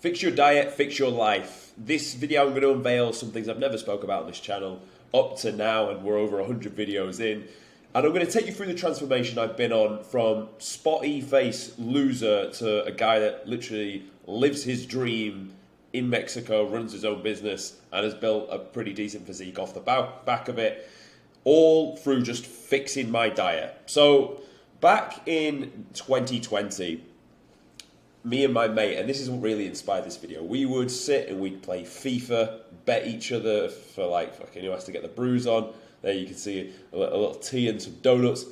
Fix your diet, fix your life. This video I'm going to unveil some things I've never spoke about on this channel up to now, and we're over 100 videos in. And I'm going to take you through the transformation I've been on from spotty face loser to a guy that literally lives his dream in Mexico, runs his own business, and has built a pretty decent physique off the back of it, all through just fixing my diet. So back in 2020, me and my mate, and this is what really inspired this video, we would sit and we'd play FIFA, bet each other for like fucking who has to get the bruise on. There you can see a little tea and some donuts.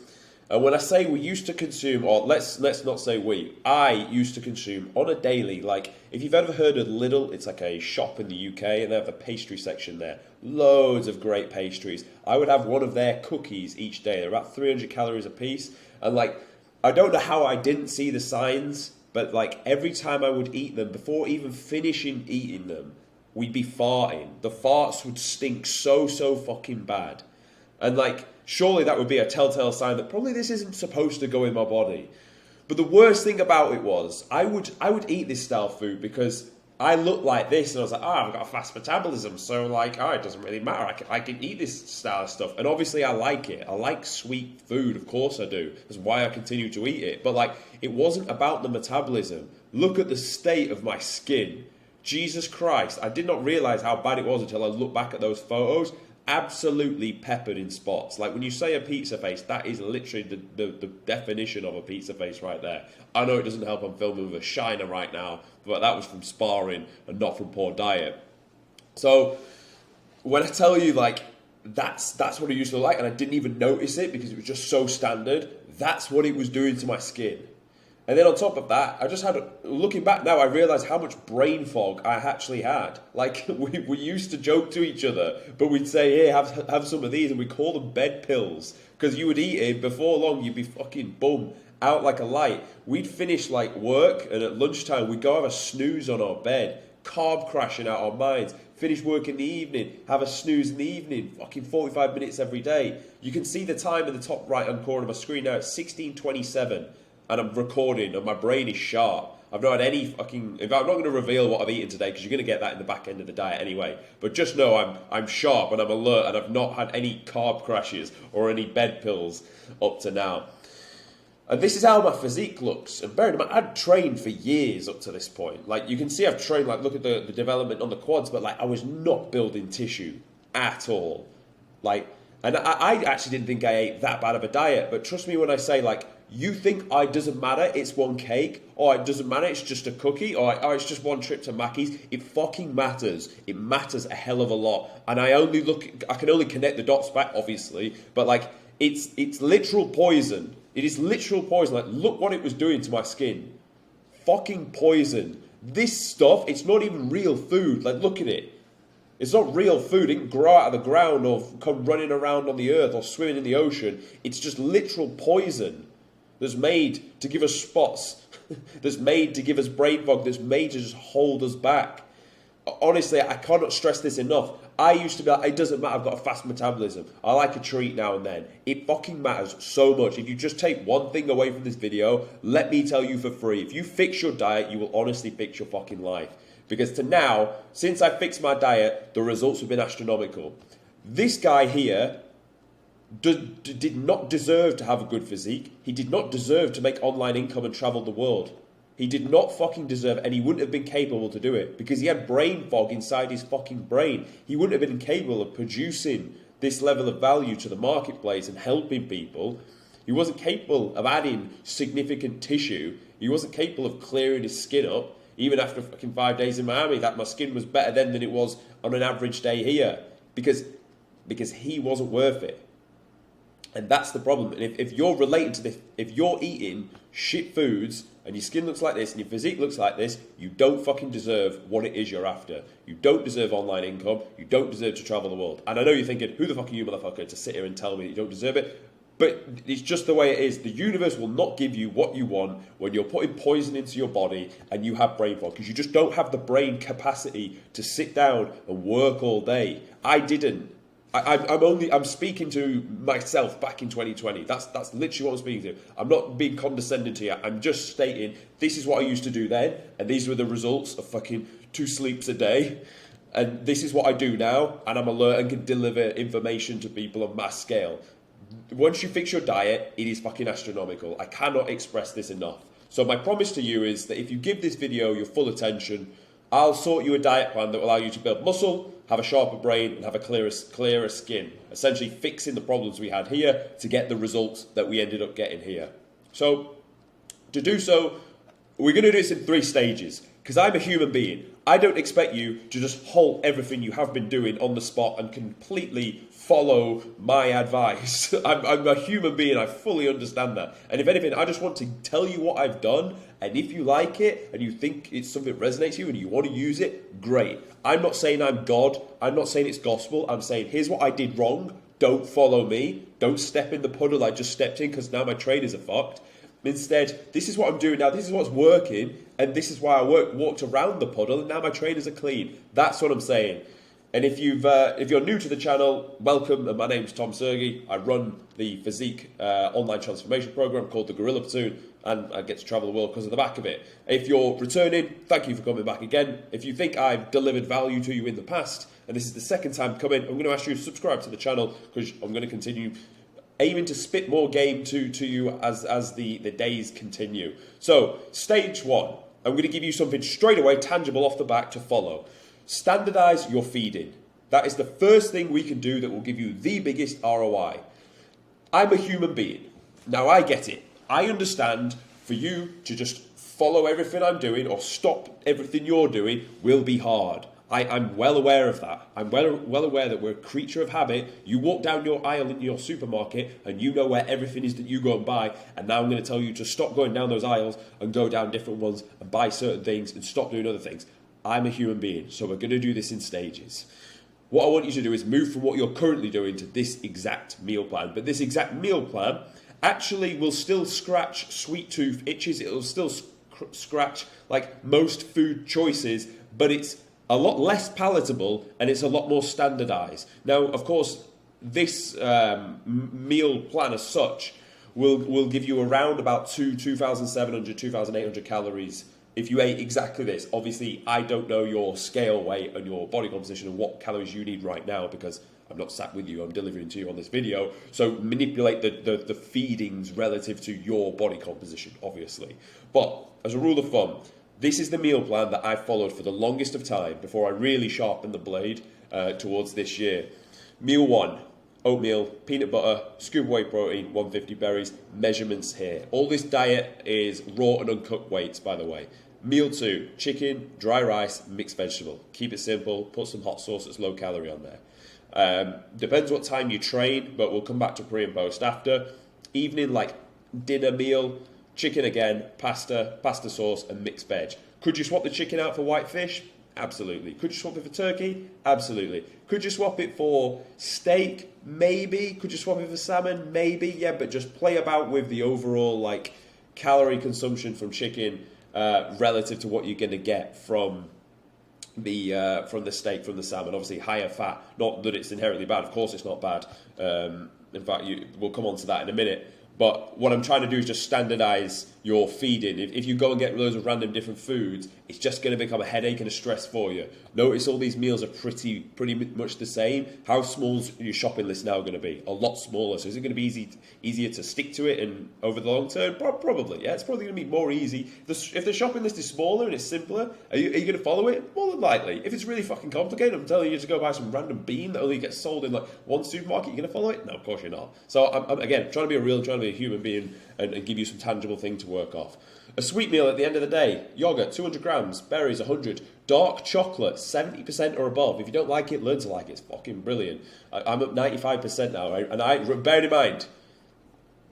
And when I say we used to consume, or let's not say we, I used to consume on a daily, like if you've ever heard of Lidl, it's like a shop in the UK and they have the pastry section there. Loads of great pastries. I would have one of their cookies each day. They're about 300 calories a piece. And like, I don't know how I didn't see the signs, but like every time I would eat them, before even finishing eating them, we'd be farting. The farts would stink so fucking bad. And like, surely that would be a telltale sign that probably this isn't supposed to go in my body. But the worst thing about it was, I would eat this style food because I looked like this, and I was like, I've got a fast metabolism, so like, it doesn't really matter. I can eat this style of stuff. And obviously I like it. I like sweet food, of course I do. That's why I continue to eat it. But like, it wasn't about the metabolism. Look at the state of my skin. Jesus Christ, I did not realize how bad it was until I looked back at those photos. Absolutely peppered in spots. Like when you say a pizza face, that is literally the definition of a pizza face right there. I know it doesn't help I'm filming with a shiner right now, but that was from sparring and not from poor diet. So when I tell you like that's what it used to look like, and I didn't even notice it because it was just so standard, that's what it was doing to my skin. And then on top of that, I just had, looking back now, I realised how much brain fog I actually had. Like, we used to joke to each other, but we'd say, hey, have some of these, and we'd call them bed pills. Because you would eat it, before long, you'd be fucking, boom, out like a light. We'd finish, like, work, and at lunchtime, we'd go have a snooze on our bed, carb crashing out our minds, finish work in the evening, have a snooze in the evening, fucking 45 minutes every day. You can see the time in the top right-hand corner of my screen now, it's 16:27. And I'm recording, and my brain is sharp. I've not had any fucking... I'm not going to reveal what I've eaten today, because you're going to get that in the back end of the diet anyway. But just know I'm sharp and I'm alert, and I've not had any carb crashes or any bed pills up to now. And this is how my physique looks. And bear in mind, I'd trained for years up to this point. Like, you can see I've trained, like, look at the development on the quads, but, like, I was not building tissue at all. Like, and I actually didn't think I ate that bad of a diet, but trust me when I say, like, you think it doesn't matter, it's one cake, or it doesn't matter, it's just a cookie, or it's just one trip to Mackey's. It fucking matters. It matters a hell of a lot. And I can only connect the dots back, obviously, but like, it's literal poison. It is literal poison. Like, look what it was doing to my skin. Fucking poison. This stuff, it's not even real food. Like, look at it. It's not real food. It didn't grow out of the ground or come running around on the earth or swimming in the ocean. It's just literal poison. That's made to give us spots, that's made to give us brain fog, that's made to just hold us back. Honestly, I cannot stress this enough. I used to be like, it doesn't matter, I've got a fast metabolism. I like a treat now and then. It fucking matters so much. If you just take one thing away from this video, let me tell you for free, if you fix your diet, you will honestly fix your fucking life. Because to now, since I fixed my diet, the results have been astronomical. This guy here did not deserve to have a good physique. He did not deserve to make online income and travel the world. He did not fucking deserve, and he wouldn't have been capable to do it because he had brain fog inside his fucking brain. He wouldn't have been capable of producing this level of value to the marketplace and helping people. He wasn't capable of adding significant tissue. He wasn't capable of clearing his skin up. Even after fucking 5 days in Miami, that my skin was better then than it was on an average day here because he wasn't worth it. And that's the problem. And if you're related to this, if you're eating shit foods and your skin looks like this and your physique looks like this, you don't fucking deserve what it is you're after. You don't deserve online income. You don't deserve to travel the world. And I know you're thinking, who the fuck are you, motherfucker, to sit here and tell me that you don't deserve it? But it's just the way it is. The universe will not give you what you want when you're putting poison into your body and you have brain fog, because you just don't have the brain capacity to sit down and work all day. I didn't. I'm speaking to myself back in 2020. That's literally what I'm speaking to. I'm not being condescending to you. I'm just stating this is what I used to do then, and these were the results of fucking 2 sleeps a day. And this is what I do now, and I'm alert and can deliver information to people on mass scale. Once you fix your diet, it is fucking astronomical. I cannot express this enough. So my promise to you is that if you give this video your full attention, I'll sort you a diet plan that will allow you to build muscle, have a sharper brain, and have a clearer skin. Essentially fixing the problems we had here to get the results that we ended up getting here. So, to do so, we're going to do this in 3 stages. Because I'm a human being. I don't expect you to just halt everything you have been doing on the spot and completely follow my advice. I'm a human being, I fully understand that. And if anything, I just want to tell you what I've done, and if you like it, and you think it's something that resonates with you, and you want to use it, great. I'm not saying I'm God, I'm not saying it's gospel, I'm saying here's what I did wrong, don't follow me, don't step in the puddle I just stepped in because now my traders are fucked. Instead, this is what I'm doing now, this is what's working, and this is why I walked around the puddle, and now my traders are clean. That's what I'm saying. And if you're new to the channel, welcome. And my name's Tom Sergey. I run the physique online transformation program called the Gorilla Platoon, and I get to travel the world because of the back of it. If you're returning, thank you for coming back again. If you think I've delivered value to you in the past, and this is the second time coming, I'm going to ask you to subscribe to the channel because I'm going to continue aiming to spit more game to you as the days continue. So, stage 1, I'm going to give you something straight away, tangible off the back to follow. Standardize your feeding. That is the first thing we can do that will give you the biggest ROI. I'm a human being. Now I get it. I understand for you to just follow everything I'm doing or stop everything you're doing will be hard. I'm well aware of that. I'm well aware that we're a creature of habit. You walk down your aisle in your supermarket and you know where everything is that you go and buy, and now I'm going to tell you to stop going down those aisles and go down different ones and buy certain things and stop doing other things. I'm a human being, so we're going to do this in stages. What I want you to do is move from what you're currently doing to this exact meal plan. But this exact meal plan actually will still scratch sweet tooth itches. It'll still scratch like most food choices, but it's a lot less palatable and it's a lot more standardized. Now, of course, this meal plan as such will give you around about 2,700, 2,800 calories if you ate exactly this. Obviously, I don't know your scale weight and your body composition and what calories you need right now because I'm not sat with you, I'm delivering to you on this video. So manipulate the feedings relative to your body composition, obviously. But as a rule of thumb, this is the meal plan that I followed for the longest of time before I really sharpened the blade towards this year. Meal 1, oatmeal, peanut butter, scoop of whey protein, 150 berries, measurements here. All this diet is raw and uncooked weights, by the way. Meal 2, chicken, dry rice, mixed vegetable. Keep it simple, put some hot sauce that's low calorie on there. Depends what time you train, but we'll come back to pre and post after. Evening, like dinner meal, chicken again, pasta sauce, and mixed veg. Could you swap the chicken out for white fish? Absolutely. Could you swap it for turkey? Absolutely. Could you swap it for steak? Maybe. Could you swap it for salmon? Maybe. Yeah, but just play about with the overall like calorie consumption from chicken relative to what you're going to get from the steak, from the salmon. Obviously, higher fat. Not that it's inherently bad. Of course, it's not bad. In fact, we'll come on to that in a minute. But what I'm trying to do is just standardize your feeding. If you go and get loads of random different foods, it's just going to become a headache and a stress for you. Notice all these meals are pretty much the same. How small is your shopping list now going to be? A lot smaller. So is it going to be easier to stick to it and over the long term? Probably, yeah. It's probably going to be more easy. If the shopping list is smaller and it's simpler, are you going to follow it? More than likely. If it's really fucking complicated, I'm telling you to go buy some random bean that only gets sold in like one supermarket, you're going to follow it? No, of course you're not. So I'm again, trying to be a human being and give you some tangible thing to work off. A sweet meal at the end of the day, yogurt, 200 grams, berries, 100, dark chocolate, 70% or above. If you don't like it, learn to like it. It's fucking brilliant. I'm at 95% now, right? And bear in mind,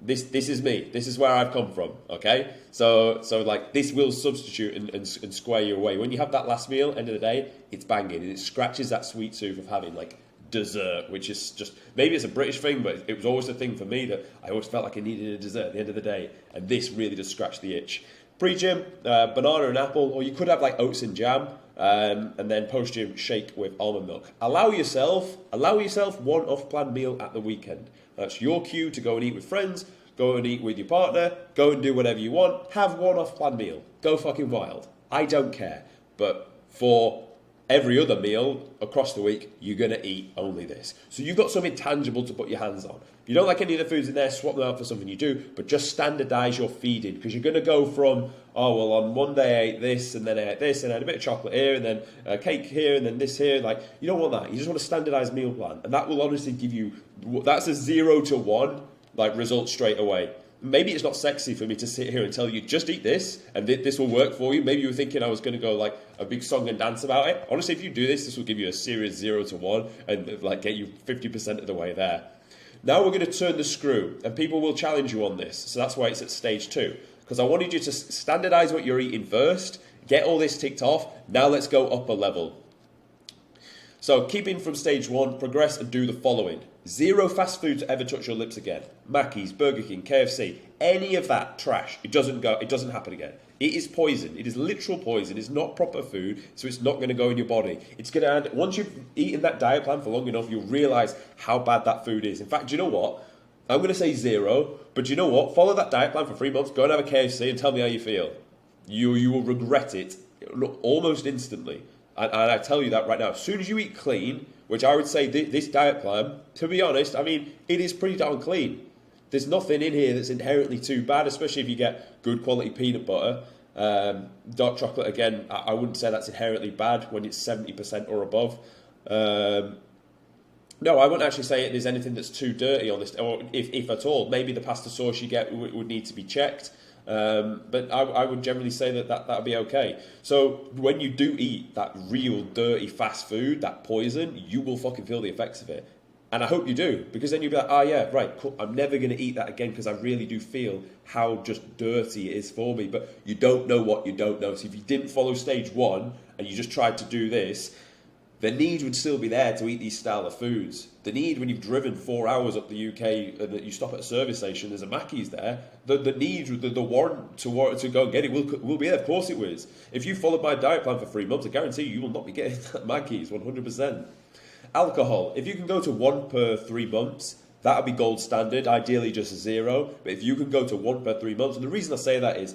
this is me. This is where I've come from, okay? So like, this will substitute and square you away. When you have that last meal, end of the day, it's banging. And it scratches that sweet tooth of having, like, dessert, which is just, maybe it's a British thing, but it was always a thing for me that I always felt like I needed a dessert at the end of the day, and this really does scratch the itch. Pre-gym, banana and apple, or you could have like oats and jam, and then post-gym shake with almond milk. Allow yourself one off-plan meal at the weekend. That's your cue to go and eat with friends, go and eat with your partner, go and do whatever you want. Have one off-plan meal. Go fucking wild. I don't care. But for every other meal across the week, you're going to eat only this. So you've got something tangible to put your hands on. If you don't like any of the foods in there, swap them out for something you do, but just standardize your feeding, because you're going to go from, oh, well, on one day I ate this, and then I ate this, and I had a bit of chocolate here, and then a cake here, and then this here. Like, you don't want that. You just want a standardized meal plan, and that will honestly give you, that's a 0 to 1, like, result straight away. Maybe it's not sexy for me to sit here and tell you, just eat this, and this will work for you. Maybe you were thinking I was going to go like a big song and dance about it. Honestly, if you do this will give you a serious 0 to 1 and like get you 50% of the way there. Now we're going to turn the screw, and people will challenge you on this. So that's why it's at stage 2. Because I wanted you to standardize what you're eating first, get all this ticked off. Now let's go up a level. So keeping from stage 1, progress and do the following. 0 fast food to ever touch your lips again. Mackey's, Burger King, KFC, any of that trash. It doesn't happen again. It is poison. It is literal poison. It's not proper food, so it's not going to go in your body. It's going to add, once you've eaten that diet plan for long enough, you'll realize how bad that food is. In fact, do you know what? I'm going to say 0, but do you know what? Follow that diet plan for 3 months, go and have a KFC and tell me how you feel. You will regret it almost instantly. And I tell you that right now. As soon as you eat clean, which I would say this diet plan, to be honest, I mean, it is pretty darn clean. There's nothing in here that's inherently too bad, especially if you get good quality peanut butter. Dark chocolate, again, I wouldn't say that's inherently bad when it's 70% or above. No, I wouldn't actually say there's anything that's too dirty on this, or if at all. Maybe the pasta sauce you get would need to be checked. But I would generally say that would be okay. So when you do eat that real dirty fast food, that poison, you will fucking feel the effects of it. And I hope you do, because then you'll be like, oh yeah, right, cool. I'm never going to eat that again, because I really do feel how just dirty it is for me. But you don't know what you don't know. So if you didn't follow stage 1 and you just tried to do this, the need would still be there to eat these style of foods. The need, when you've driven 4 hours up the UK and you stop at a service station, there's a Mackey's there, the need, the warrant to go and get it will be there. Of course it will. If you followed my diet plan for 3 months, I guarantee you will not be getting that Mackey's, 100%. Alcohol, if you can go to 1 per 3 months, that would be gold standard, ideally just 0. But if you can go to 1 per 3 months, and the reason I say that is,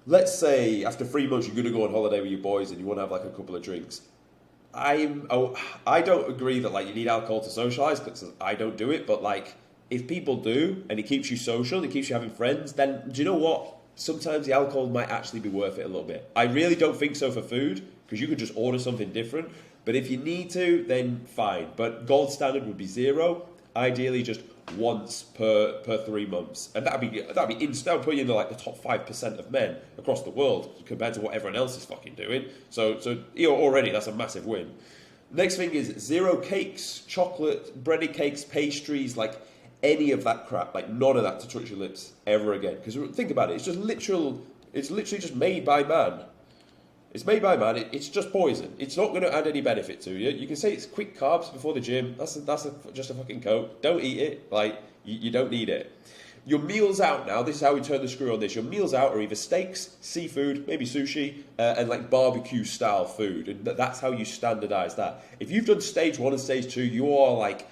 let's say after 3 months you're going to go on holiday with your boys and you want to have like a couple of drinks. I don't agree that like you need alcohol to socialise, because I don't do it, but like if people do and it keeps you social, it keeps you having friends, then do you know what? Sometimes the alcohol might actually be worth it a little bit. I really don't think so for food, because you could just order something different. But if you need to, then fine. But gold standard would be 0, ideally just once per 3 months, and that'd be instant. That would put you in like the top 5% of men across the world compared to what everyone else is fucking doing. So already that's a massive win. Next thing is 0 cakes, chocolate, breaded cakes, pastries, like any of that crap, like none of that to touch your lips ever again. Because think about it, it's literally just made by man. It's made by man. It's just poison. It's not going to add any benefit to you. You can say it's quick carbs before the gym. That's just a fucking Coke. Don't eat it. Like, you don't need it. Your meals out now, this is how we turn the screw on this. Your meals out are either steaks, seafood, maybe sushi, and like barbecue style food. And that's how you standardize that. If you've done stage 1 and stage 2, you are like,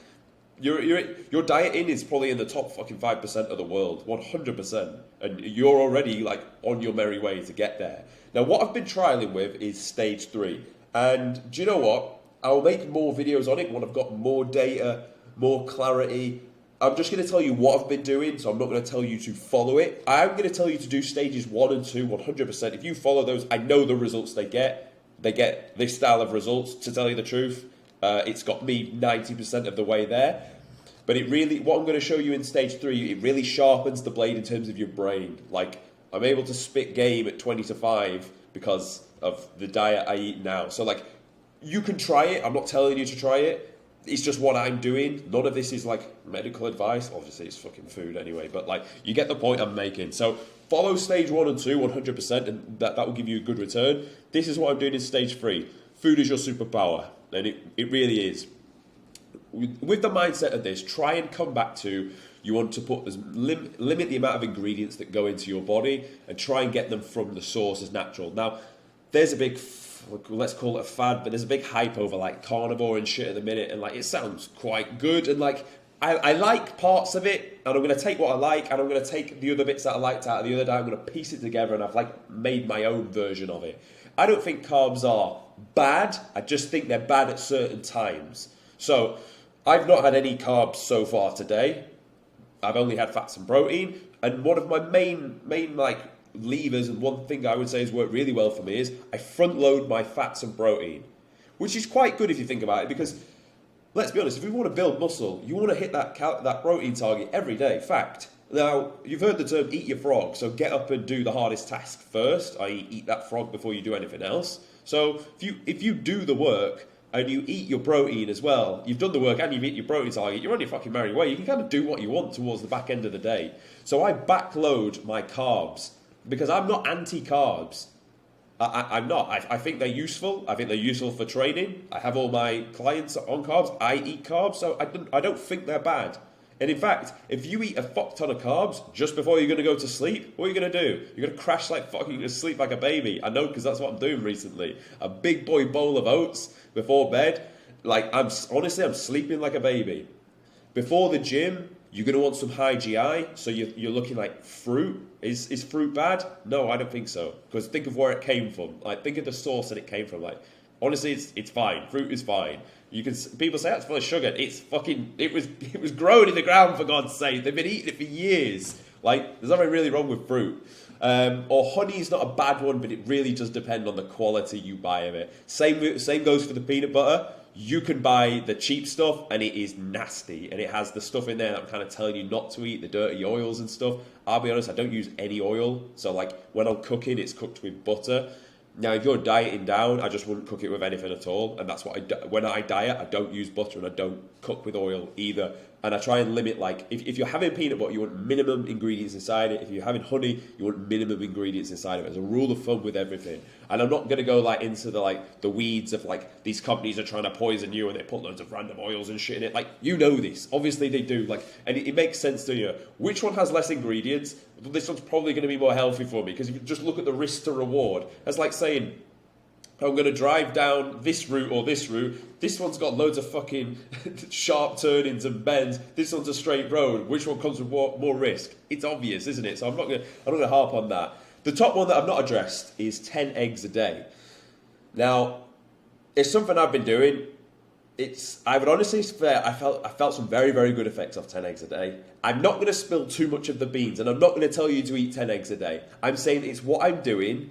your dieting is probably in the top fucking 5% of the world, 100%. And you're already like on your merry way to get there. Now, what I've been trialing with is stage 3. And do you know what? I'll make more videos on it when I've got more data, more clarity. I'm just going to tell you what I've been doing, so I'm not going to tell you to follow it. I'm going to tell you to do stages 1 and 2 100%. If you follow those, I know the results they get. They get this style of results, to tell you the truth. It's got me 90% of the way there. But what I'm going to show you in stage 3, it really sharpens the blade in terms of your brain. Like, I'm able to spit game at 20 to 5 because of the diet I eat now. So, like, you can try it. I'm not telling you to try it. It's just what I'm doing. None of this is, like, medical advice. Obviously, it's fucking food anyway. But, like, you get the point I'm making. So, follow stage 1 and 2 100%, and that will give you a good return. This is what I'm doing in stage 3. Food is your superpower. And it really is. With the mindset of this, try and come back to You want to limit the amount of ingredients that go into your body and try and get them from the source as natural. Now, there's a big, let's call it a fad, but there's a big hype over like carnivore and shit at the minute, and like it sounds quite good, and like I like parts of it, and I'm going to take what I like, and I'm going to take the other bits that I liked out of the other day, I'm going to piece it together, and I've like made my own version of it. I don't think carbs are bad, I just think they're bad at certain times. So I've not had any carbs so far today. I've only had fats and protein, and one of my main like levers, and one thing I would say has worked really well for me, is I front load my fats and protein, which is quite good if you think about it, because let's be honest, if you want to build muscle, you want to hit that protein target every day. Fact. Now, you've heard the term eat your frog, so get up and do the hardest task first, i.e. eat that frog before you do anything else. So if you do the work and you eat your protein as well, you've done the work and you've eaten your protein target, you're on your fucking merry way. You can kind of do what you want towards the back end of the day. So I backload my carbs because I'm not anti-carbs. I'm not. I think they're useful. I think they're useful for training. I have all my clients on carbs. I eat carbs, so I don't think they're bad. And in fact, if you eat a fuck ton of carbs just before you're going to go to sleep, what are you going to do? You're going to crash like fucking sleep like a baby. I know, because that's what I'm doing recently. A big boy bowl of oats before bed. Like, I'm sleeping like a baby. Before the gym, you're going to want some high GI, so you're looking like fruit. Is fruit bad? No, I don't think so. Because think of where it came from. Like, think of the source that it came from. Like, honestly, it's fine. Fruit is fine. People say that's full of sugar. It was grown in the ground, for God's sake. They've been eating it for years. Like, there's nothing really wrong with fruit. Or honey is not a bad one, but it really does depend on the quality you buy of it. Same goes for the peanut butter. You can buy the cheap stuff and it is nasty, and it has the stuff in there that I'm kind of telling you not to eat, the dirty oils and stuff. I'll be honest, I don't use any oil, so like when I'm cooking, it's cooked with butter. Now, if you're dieting down, I just wouldn't cook it with anything at all, and that's what when I diet, I don't use butter and I don't cook with oil either. And I try and limit, like, if you're having peanut butter, you want minimum ingredients inside it. If you're having honey, you want minimum ingredients inside of it. As a rule of thumb with everything. And I'm not going to go, like, into the weeds of, like, these companies are trying to poison you and they put loads of random oils and shit in it. Like, you know this. Obviously they do. Like, and it makes sense to you. Which one has less ingredients? This one's probably going to be more healthy for me. Because if you just look at the risk to reward, that's like saying, I'm going to drive down this route or this route. This one's got loads of fucking sharp turnings and bends. This one's a straight road. Which one comes with more risk? It's obvious, isn't it? So I'm not going to harp on that. The top one that I've not addressed is 10 eggs a day. Now, it's something I've been doing. I would honestly say I felt some very, very good effects off 10 eggs a day. I'm not going to spill too much of the beans, and I'm not going to tell you to eat 10 eggs a day. I'm saying it's what I'm doing.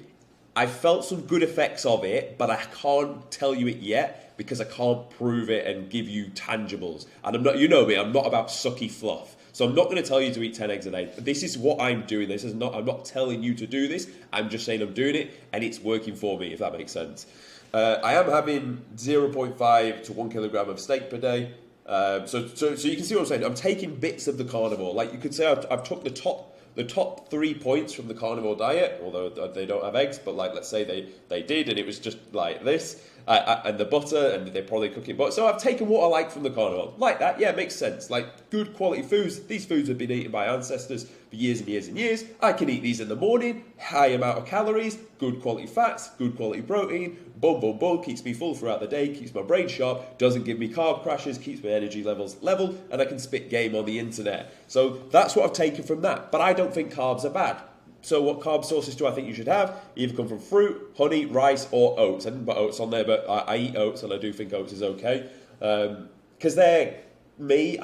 I felt some good effects of it, but I can't tell you it yet because I can't prove it and give you tangibles. And I'm not, you know me, I'm not about sucky fluff. So I'm not going to tell you to eat 10 eggs a day. This is what I'm doing. I'm not telling you to do this. I'm just saying I'm doing it and it's working for me, if that makes sense. I am having 0.5 to 1 kilogram of steak per day. So you can see what I'm saying. I'm taking bits of the carnivore. Like you could say I've took the top 3 points from the carnivore diet, although they don't have eggs, but like let's say they did, and it was just like this, and the butter, and they're probably cooking butter. So I've taken what I like from the carnivore, like that. Yeah, makes sense. Like good quality foods. These foods have been eaten by ancestors for years and years and years. I can eat these in the morning. High amount of calories, good quality fats, good quality protein. Boom, boom, boom. Keeps me full throughout the day. Keeps my brain sharp. Doesn't give me carb crashes. Keeps my energy levels level, and I can spit game on the internet. So that's what I've taken from that. But I don't think carbs are bad. So what carb sources do I think you should have? Either come from fruit, honey, rice, or oats. I didn't put oats on there, but I eat oats, and I do think oats is okay. Because they're me.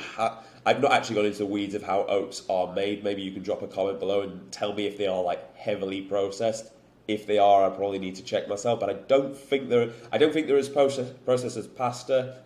I've not actually gone into the weeds of how oats are made. Maybe you can drop a comment below and tell me if they are like heavily processed. If they are, I probably need to check myself. But I don't think they're as processed as pasta.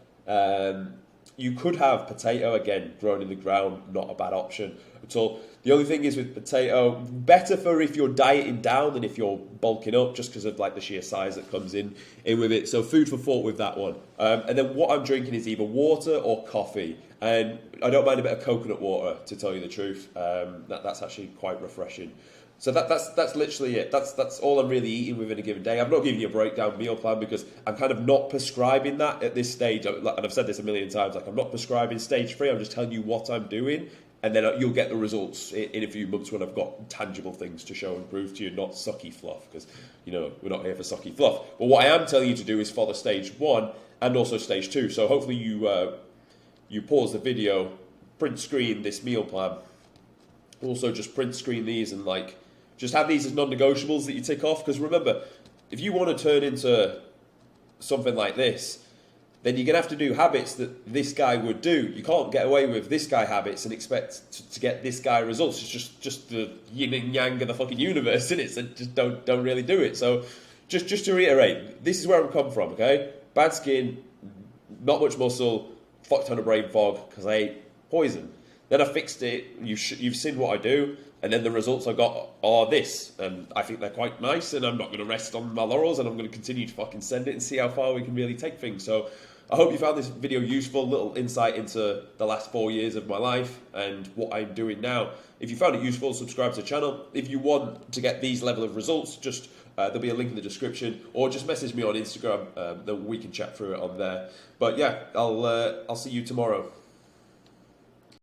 You could have potato, again, grown in the ground, not a bad option at all. The only thing is with potato, better for if you're dieting down than if you're bulking up, just because of like the sheer size that comes in with it. So food for thought with that one. And then what I'm drinking is either water or coffee. And I don't mind a bit of coconut water, to tell you the truth. That's actually quite refreshing. So that's literally it. That's all I'm really eating within a given day. I'm not giving you a breakdown meal plan because I'm kind of not prescribing that at this stage. And I've said this a million times. Like I'm not prescribing stage 3. I'm just telling you what I'm doing. and then you'll get the results in a few months when I've got tangible things to show and prove to you, not sucky fluff, because, you know, we're not here for sucky fluff. But what I am telling you to do is follow stage 1 and also stage 2. So hopefully you pause the video, print screen this meal plan, also just print screen these and like just have these as non-negotiables that you tick off. Because remember, if you want to turn into something like this, then you're going to have to do habits that this guy would do. You can't get away with this guy habits and expect to get this guy results. It's just the yin and yang of the fucking universe, isn't it? So just don't really do it. So just to reiterate, this is where I'm coming from, okay? Bad skin, not much muscle, fuck ton of brain fog because I ate poison. Then I fixed it. You've seen what I do. And then the results I got are this. And I think they're quite nice. And I'm not going to rest on my laurels. And I'm going to continue to fucking send it and see how far we can really take things. So I hope you found this video useful. Little insight into the last 4 years of my life and what I'm doing now. If you found it useful, subscribe to the channel. If you want to get these level of results, just there'll be a link in the description. Or just message me on Instagram. Then we can chat through it on there. But yeah, I'll see you tomorrow.